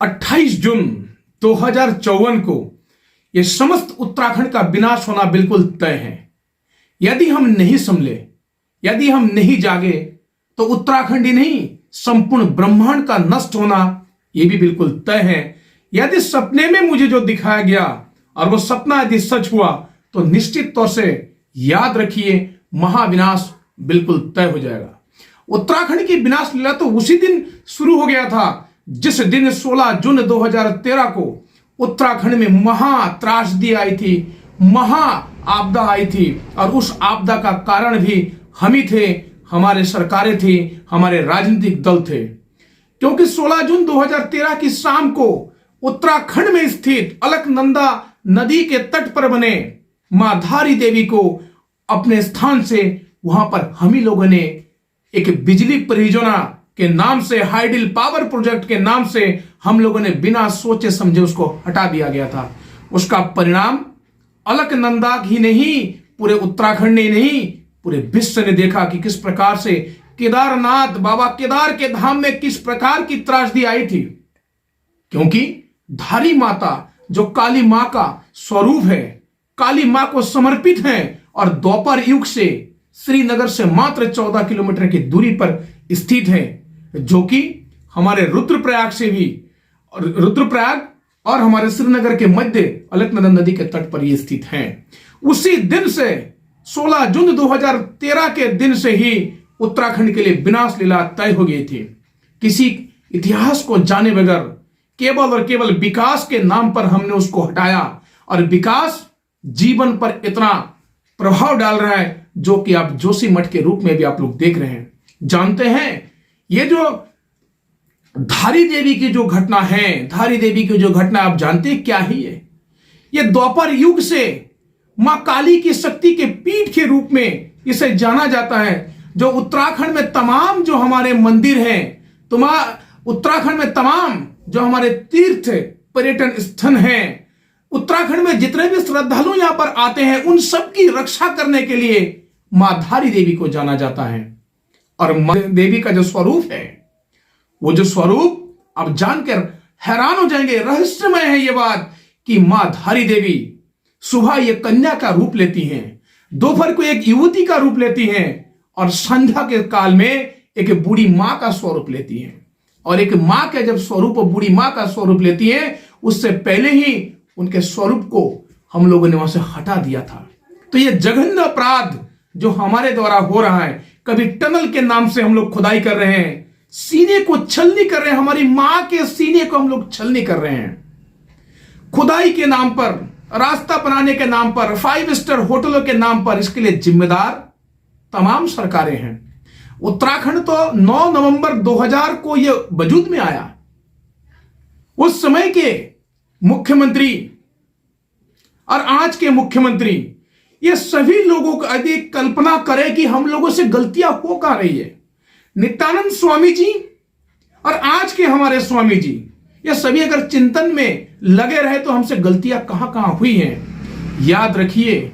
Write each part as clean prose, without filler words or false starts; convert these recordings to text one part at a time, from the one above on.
28 जून 2054 को यह समस्त उत्तराखंड का विनाश होना बिल्कुल तय है। यदि हम नहीं संभले, यदि हम नहीं जागे, तो उत्तराखंड ही नहीं संपूर्ण ब्रह्मांड का नष्ट होना यह भी बिल्कुल तय है। यदि सपने में मुझे जो दिखाया गया और वो सपना यदि सच हुआ, तो निश्चित तौर से याद रखिए, महाविनाश बिल्कुल तय हो जाएगा। उत्तराखंड की विनाश लीला तो उसी दिन शुरू हो गया था जिस दिन 16 जून 2013 को उत्तराखंड में महा त्रासदी आई थी, महा आपदा आई थी। और उस आपदा का कारण भी हम ही थे, हमारे सरकारें थी, हमारे राजनीतिक दल थे। क्योंकि 16 जून 2013 की शाम को उत्तराखंड में स्थित अलकनंदा नदी के तट पर बने मां धारी देवी को अपने स्थान से वहां पर हम ही लोगों ने एक बिजली परियोजना के नाम से, हाइडल पावर प्रोजेक्ट के नाम से हम लोगों ने बिना सोचे समझे उसको हटा दिया गया था। उसका परिणाम अलकनंदा ही नहीं, पूरे उत्तराखंड ने नहीं, पूरे विश्व ने देखा कि किस प्रकार से केदारनाथ, बाबा केदार के धाम में किस प्रकार की त्रासदी आई थी। क्योंकि धारी माता जो काली मां का स्वरूप है, काली मां को समर्पित है और द्वापर युग से श्रीनगर से मात्र 14 किलोमीटर की दूरी पर स्थित है, जो कि हमारे रुद्रप्रयाग से भी, रुद्रप्रयाग और हमारे श्रीनगर के मध्य अलकनंदा नदी के तट पर ये स्थित है। उसी दिन से 16 जून 2013 के दिन से ही उत्तराखंड के लिए विनाश लीला तय हो गई थी। किसी इतिहास को जाने बगैर केवल और केवल विकास के नाम पर हमने उसको हटाया, और विकास जीवन पर इतना प्रभाव डाल रहा है जो कि आप जोशीमठ के रूप में भी आप लोग देख रहे हैं। जानते हैं, ये जो धारी देवी की जो घटना है, धारी देवी की जो घटना आप जानते हैं क्या ही है? ये द्वापर युग से मां काली की शक्ति के पीठ के रूप में इसे जाना जाता है। जो उत्तराखंड में तमाम जो हमारे मंदिर हैं, उत्तराखंड में तमाम जो हमारे तीर्थ पर्यटन स्थल हैं, उत्तराखंड में जितने भी श्रद्धालु यहां पर आते हैं, उन सब की रक्षा करने के लिए मां धारी देवी को जाना जाता है। और मां देवी का जो स्वरूप है, वो जो स्वरूप आप जानकर हैरान हो जाएंगे, रहस्यमय है ये बात कि मां धारी देवी सुबह ये कन्या का रूप लेती हैं, दोपहर को एक युवती का रूप लेती हैं, और संध्या के काल में एक बूढ़ी मां का स्वरूप लेती हैं। और एक मां का जब स्वरूप बूढ़ी मां का स्वरूप लेती है, उससे पहले ही उनके स्वरूप को हम लोगों ने वहां से हटा दिया था। तो ये जघन्य अपराध जो हमारे द्वारा हो रहा है, कभी टनल के नाम से हम लोग खुदाई कर रहे हैं, सीने को छलनी कर रहे हैं, हमारी मां के सीने को हम लोग छलनी कर रहे हैं, खुदाई के नाम पर, रास्ता बनाने के नाम पर, 5 स्टार होटलों के नाम पर। इसके लिए जिम्मेदार तमाम सरकारें हैं। उत्तराखंड तो 9 नवंबर 2000 को यह वजूद में आया। उस समय के मुख्यमंत्री और आज के मुख्यमंत्री, ये सभी लोगों को यदि कल्पना करें कि हम लोगों से गलतियां हो कहां रही है, नित्यानंद स्वामी जी और आज के हमारे स्वामी जी, ये सभी अगर चिंतन में लगे रहे तो हमसे गलतियां कहां कहां हुई हैं। याद रखिए,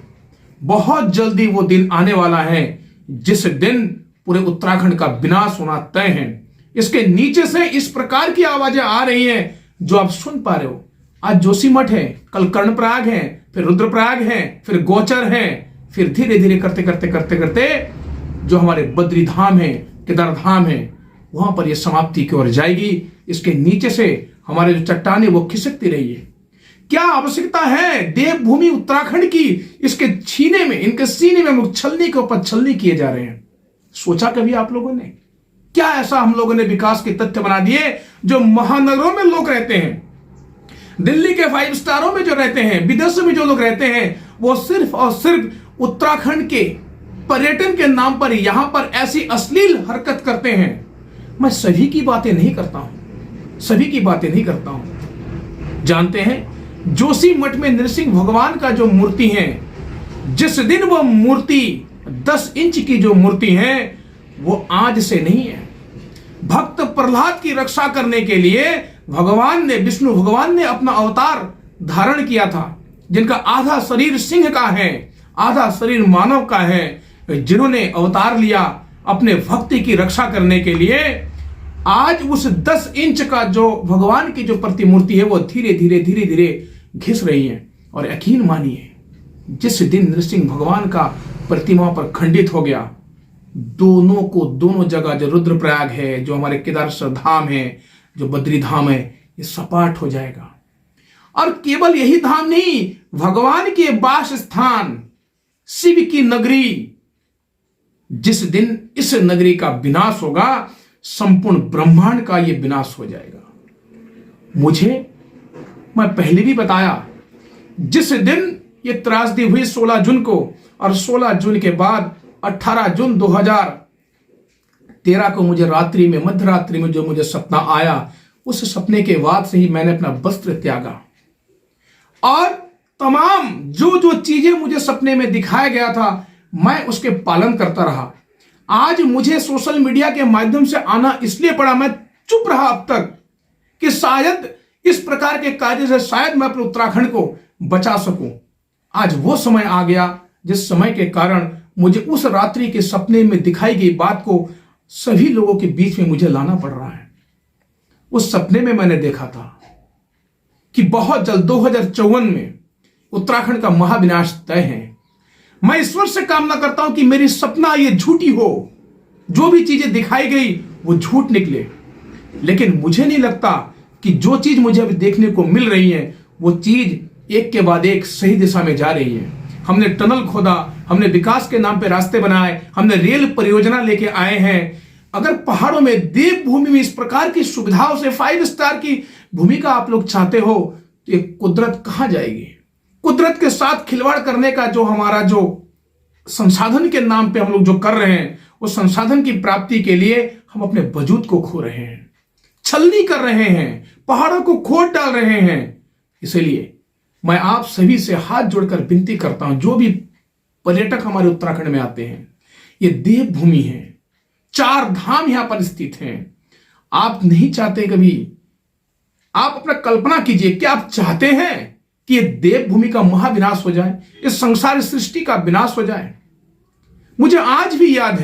बहुत जल्दी वो दिन आने वाला है जिस दिन पूरे उत्तराखंड का विनाश होना तय है। इसके नीचे से इस प्रकार की आवाजें आ रही हैं जो आप सुन पा रहे हो। आज जोशीमठ है, कल कर्णप्रयाग है, फिर रुद्रप्रयाग है, फिर गोचर है, फिर धीरे धीरे करते करते करते करते जो हमारे बद्री धाम है, केदार धाम है, वहां पर यह समाप्ति की ओर जाएगी। इसके नीचे से हमारे जो चट्टाने वो खिसकती रही है। क्या आवश्यकता है देवभूमि उत्तराखंड की? इसके छीने में, इनके सीने में छलनी के ऊपर छलनी किए जा रहे हैं। सोचा कभी आप लोगों ने? क्या ऐसा हम लोगों ने विकास के तथ्य बना दिए? जो महानगरों में लोग रहते हैं, दिल्ली के 5 स्टारों में जो रहते हैं, विदेशों में जो लोग रहते हैं, वो सिर्फ और सिर्फ उत्तराखंड के पर्यटन के नाम पर यहां पर ऐसी अश्लील हरकत करते हैं। मैं सभी की बातें नहीं करता हूं, सभी की बातें नहीं करता हूं। जानते हैं, जोशीमठ में नृसिंह भगवान का जो मूर्ति है, जिस दिन वो मूर्ति 10 इंच की जो मूर्ति है, वो आज से नहीं है। भक्त प्रहलाद की रक्षा करने के लिए भगवान ने, विष्णु भगवान ने अपना अवतार धारण किया था, जिनका आधा शरीर सिंह का है, आधा शरीर मानव का है, जिन्होंने अवतार लिया अपने भक्ति की रक्षा करने के लिए। आज उस 10 इंच का जो भगवान की जो प्रतिमूर्ति है वो धीरे धीरे धीरे धीरे घिस रही है। और यकीन मानिए, जिस दिन नृसिंह भगवान का प्रतिमा पर खंडित हो गया, दोनों जगह, जो रुद्रप्रयाग है, जो हमारे केदारेश्वर धाम है, जो बद्री धाम है, ये सपाट हो जाएगा। और केवल यही धाम नहीं, भगवान के वास स्थान शिव की नगरी, जिस दिन इस नगरी का विनाश होगा, संपूर्ण ब्रह्मांड का यह विनाश हो जाएगा। मैं पहले भी बताया, जिस दिन ये त्रासदी हुई 16 जून को, और 16 जून के बाद 18 जून 2013 को मुझे रात्रि में, मध्यरात्रि में जो मुझे सपना आया, उस सपने के बाद से ही मैंने अपना वस्त्र त्यागा। और तमाम जो चीजें मुझे सपने में दिखाया गया था, मैं उसके पालन करता रहा। आज मुझे सोशल मीडिया के माध्यम से आना इसलिए पड़ा, मैं चुप रहा अब तक, कि शायद इस प्रकार के कार्य से शायद मैं अपने उत्तराखंड को बचा सकूं। आज वो समय आ गया जिस समय के कारण मुझे उस रात्रि के सपने में दिखाई गई बात को सभी लोगों के बीच में मुझे लाना पड़ रहा है। उस सपने में मैंने देखा था कि बहुत जल्द 2054 में उत्तराखंड का महाविनाश तय है। मैं ईश्वर से कामना करता हूं कि मेरी सपना ये झूठी हो, जो भी चीजें दिखाई गई वो झूठ निकले। लेकिन मुझे नहीं लगता कि जो चीज मुझे अभी देखने को मिल रही है वो चीज एक के बाद एक सही दिशा में जा रही है। हमने टनल खोदा, हमने विकास के नाम पे रास्ते बनाए, हमने रेल परियोजना लेके आए हैं। अगर पहाड़ों में, देवभूमि में इस प्रकार की सुविधाओं से 5 स्टार की भूमिका आप लोग चाहते हो, तो ये कुदरत कहां जाएगी? कुदरत के साथ खिलवाड़ करने का जो हमारा जो संसाधन के नाम पे हम लोग जो कर रहे हैं, उस संसाधन की प्राप्ति के लिए हम अपने वजूद को खो रहे हैं, छलनी कर रहे हैं, पहाड़ों को खोद डाल रहे हैं। इसलिए मैं आप सभी से हाथ जोड़कर विनती करता हूं, जो भी पर्यटक हमारे उत्तराखंड में आते हैं, ये देवभूमि है, 4 धाम यहां पर स्थित हैं। आप नहीं चाहते कभी, आप अपना कल्पना कीजिए, क्या आप चाहते हैं कि ये देवभूमि का महाविनाश हो जाए, इस संसार सृष्टि का विनाश हो जाए? मुझे आज भी याद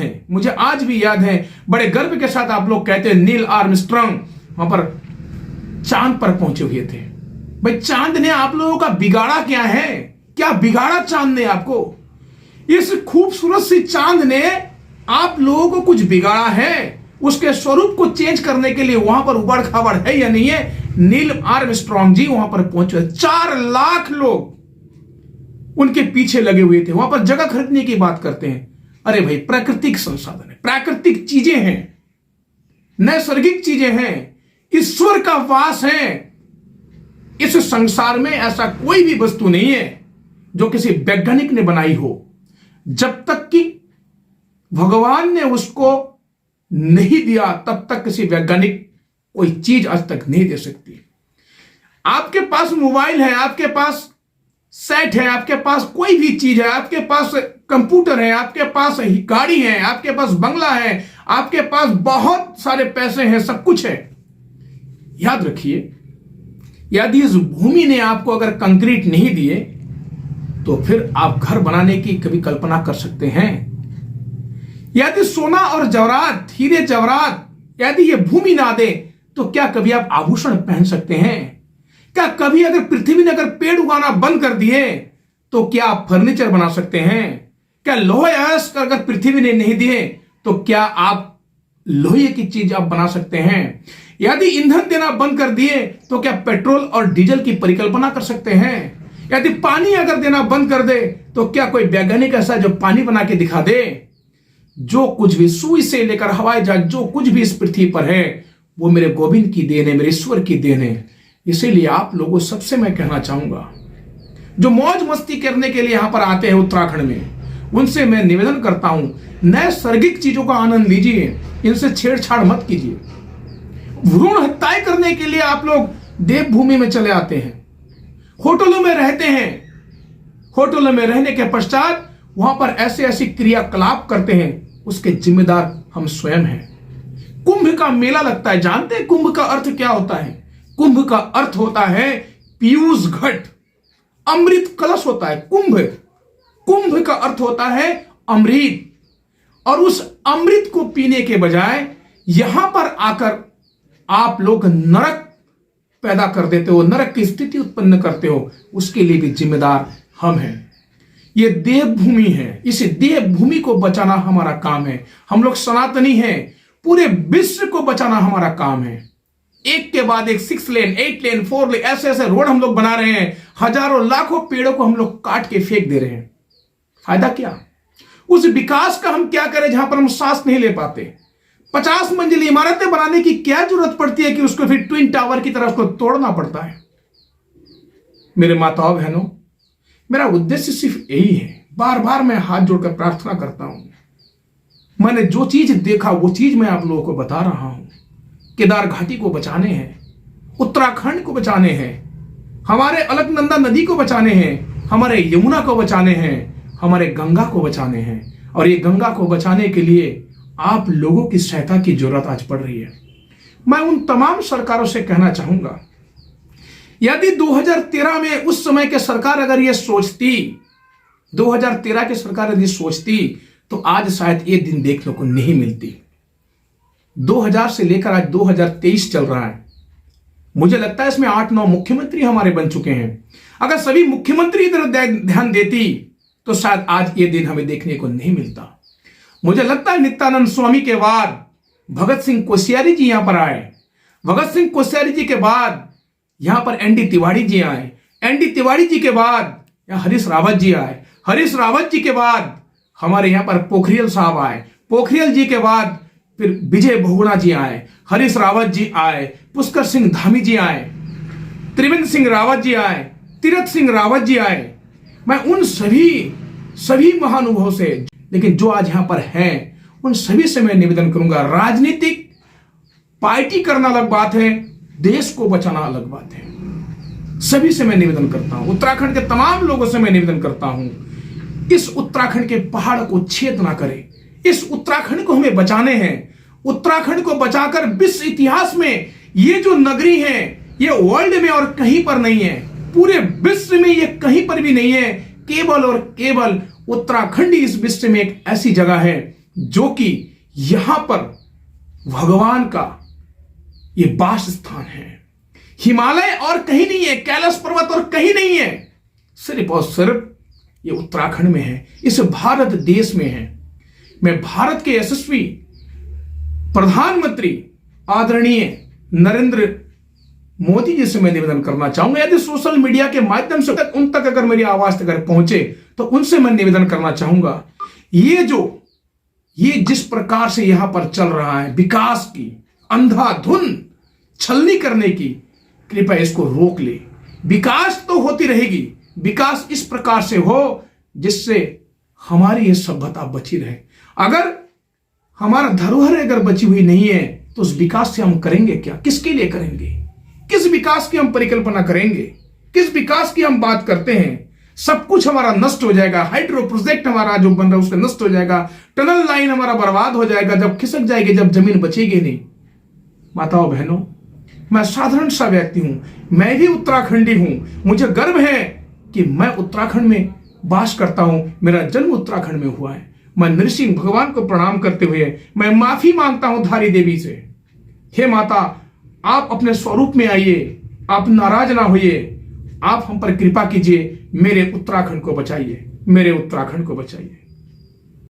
है, बड़े गर्व के साथ आप लोग कहते हैं नील आर्मस्ट्रांग वहां पर चांद पर पहुंचे हुए थे। भाई, चांद ने आप लोगों का बिगाड़ा क्या है? क्या बिगाड़ा चांद ने आपको? इस खूबसूरत सी चांद ने आप लोगों को कुछ बिगाड़ा है? उसके स्वरूप को चेंज करने के लिए वहां पर उबड़ खाबड़ है या नहीं है? नील आर्मस्ट्रांग जी वहां पर पहुंचे, 4 लाख लोग उनके पीछे लगे हुए थे। वहां पर जगह खरीदने की बात करते हैं। अरे भाई, प्राकृतिक संसाधन है, प्राकृतिक चीजें हैं, नैसर्गिक चीजें हैं, ईश्वर का वास है। इस संसार में ऐसा कोई भी वस्तु नहीं है जो किसी वैज्ञानिक ने बनाई हो, जब तक कि भगवान ने उसको नहीं दिया तब तक किसी वैज्ञानिक कोई चीज आज तक नहीं दे सकती। आपके पास मोबाइल है, आपके पास सेट है, आपके पास कोई भी चीज है, आपके पास कंप्यूटर है, आपके पास गाड़ी है, आपके पास बंगला है, आपके पास बहुत सारे पैसे हैं, सब कुछ है। याद रखिए, यदि इस भूमि ने आपको अगर कंक्रीट नहीं दिए तो फिर आप घर बनाने की कभी कल्पना कर सकते हैं? यदि सोना और जवाहरात, हीरे जवाहरात, यदि ये भूमि ना दे तो क्या कभी आप आभूषण पहन सकते हैं? क्या कभी अगर पृथ्वी ने अगर पेड़ उगाना बंद कर दिए तो क्या आप फर्नीचर बना सकते हैं? क्या लोहे अयस्क अगर पृथ्वी ने नहीं दिए तो क्या आप लोहे की चीज आप बना सकते हैं? यदि ईंधन देना बंद कर दिए तो क्या पेट्रोल और डीजल की परिकल्पना कर सकते हैं? यदि पानी अगर देना बंद कर दे तो क्या कोई वैज्ञानिक ऐसा जो पानी बना के दिखा दे? जो कुछ भी, सुई से लेकर हवाई जहाज, जो कुछ भी इस पृथ्वी पर है वो मेरे गोविंद की देन है, मेरे ईश्वर की देन है। इसीलिए आप लोगों सबसे मैं कहना चाहूंगा, जो मौज मस्ती करने के लिए यहां पर आते हैं उत्तराखंड में, उनसे मैं निवेदन करता हूं, नैसर्गिक चीजों का आनंद लीजिए, इनसे छेड़छाड़ मत कीजिए। भ्रूण हत्याएं करने के लिए आप लोग देवभूमि में चले आते हैं, होटलों में रहते हैं, होटलों में रहने के पश्चात वहां पर ऐसे ऐसी क्रियाकलाप करते हैं, उसके जिम्मेदार हम स्वयं हैं। कुंभ का मेला लगता है, जानते हैं कुंभ का अर्थ क्या होता है? कुंभ का अर्थ होता है पीयूष घट, अमृत कलश होता है कुंभ। कुंभ का अर्थ होता है अमृत, और उस अमृत को पीने के बजाय यहां पर आकर आप लोग नरक पैदा कर देते हो, नरक की स्थिति उत्पन्न करते हो, उसके लिए भी जिम्मेदार हम हैं। ये देवभूमि है, इस देवभूमि को बचाना हमारा काम है। हम लोग सनातनी हैं, पूरे विश्व को बचाना हमारा काम है। एक के बाद एक 6 लेन, 8 लेन, 4 लेन, ऐसे ऐसे रोड हम लोग बना रहे हैं। हजारों लाखों पेड़ों को हम लोग काट के फेंक दे रहे हैं। फायदा क्या? उस विकास का हम क्या करें जहां पर हम सांस नहीं ले पाते? 50 मंजिली इमारतें बनाने की क्या जरूरत पड़ती है कि उसको फिर ट्विन टावर की तरह उसको तोड़ना पड़ता है? मेरे माताओं बहनों, मेरा उद्देश्य सिर्फ यही है। बार बार मैं हाथ जोड़कर प्रार्थना करता हूं। मैंने जो चीज देखा वो चीज मैं आप लोगों को बता रहा हूं। केदार घाटी को बचाने हैं, उत्तराखंड को बचाने हैं, हमारे अलकनंदा नदी को बचाने हैं, हमारे यमुना को बचाने हैं, हमारे गंगा को बचाने हैं। और ये गंगा को बचाने के लिए आप लोगों की सहायता की जरूरत आज पड़ रही है। मैं उन तमाम सरकारों से कहना चाहूंगा, यदि 2013 में उस समय के सरकार अगर ये सोचती, 2013 की सरकार यदि सोचती, तो आज शायद ये दिन देखने को नहीं मिलती। 2000 से लेकर आज 2023 चल रहा है। मुझे लगता है इसमें 8-9 मुख्यमंत्री हमारे बन चुके हैं। अगर सभी मुख्यमंत्री इधर ध्यान देती तो शायद आज ये दिन हमें देखने को नहीं मिलता। मुझे लगता है नित्यानंद स्वामी के बाद भगत सिंह कोश्यारी जी यहां पर आए। भगत सिंह कोश्यारी जी के बाद यहां पर एनडी तिवारी जी आए। एनडी तिवारी जी के बाद यहां हरीश रावत जी आए। हरीश रावत जी के बाद हमारे यहां पर पोखरियल साहब आए। पोखरियल जी के बाद फिर विजय बहुगुणा जी आए, हरीश रावत जी आए, पुष्कर सिंह धामी जी आए, त्रिवेंद्र सिंह रावत जी आए, तीरथ सिंह रावत जी आए। मैं उन सभी महानुभावों से, लेकिन जो आज यहां पर हैं, उन सभी से मैं निवेदन करूंगा, राजनीतिक पार्टी करना अलग बात है, देश को बचाना अलग बात है। सभी से मैं निवेदन करता हूं, उत्तराखंड के तमाम लोगों से मैं निवेदन करता हूं, इस उत्तराखंड के पहाड़ को छेद ना करें। इस उत्तराखंड को हमें बचाने हैं। उत्तराखंड को बचाकर विश्व इतिहास में ये जो नगरी है, ये वर्ल्ड में और कहीं पर नहीं है, पूरे विश्व में ये कहीं पर भी नहीं है। केवल और केवल उत्तराखंड ही इस विश्व में एक ऐसी जगह है जो कि यहां पर भगवान का ये वास स्थान है। हिमालय और कहीं नहीं है, कैलाश पर्वत और कहीं नहीं है, सिर्फ और सिर्फ ये उत्तराखंड में है, इस भारत देश में है। मैं भारत के यशस्वी प्रधानमंत्री आदरणीय नरेंद्र मोदी जी से मैं निवेदन करना चाहूंगा, यदि सोशल मीडिया के माध्यम से उन तक अगर मेरी आवाज अगर पहुंचे तो उनसे मैं निवेदन करना चाहूंगा, ये जिस प्रकार से यहां पर चल रहा है विकास की अंधाधुन छलनी करने की, कृपया इसको रोक ले। विकास तो होती रहेगी, विकास इस प्रकार से हो जिससे हमारी ये सभ्यता बची रहे। अगर हमारा धरोहर अगर बची हुई नहीं है तो उस विकास से हम करेंगे क्या? किसके लिए करेंगे? किस विकास की हम परिकल्पना करेंगे? किस विकास की हम बात करते हैं? सब कुछ हमारा नष्ट हो जाएगा। हाइड्रो प्रोजेक्ट हमारा जो बन रहा है उसका नष्ट हो जाएगा। टनल लाइन हमारा बर्बाद हो जाएगा जब खिसक जाएगी, जब जमीन बचेगी नहीं। माताओं बहनों, मैं साधारण सा व्यक्ति हूं, मैं भी उत्तराखंडी हूं। मुझे गर्व है कि मैं उत्तराखंड में वास करता हूं, मेरा जन्म उत्तराखंड में हुआ है। मैं नृसिंह भगवान को प्रणाम करते हुए मैं माफी मांगता हूं धारी देवी से। हे माता, आप अपने स्वरूप में आइए, आप नाराज ना होइए, आप हम पर कृपा कीजिए, मेरे उत्तराखंड को बचाइए, मेरे उत्तराखंड को बचाइए।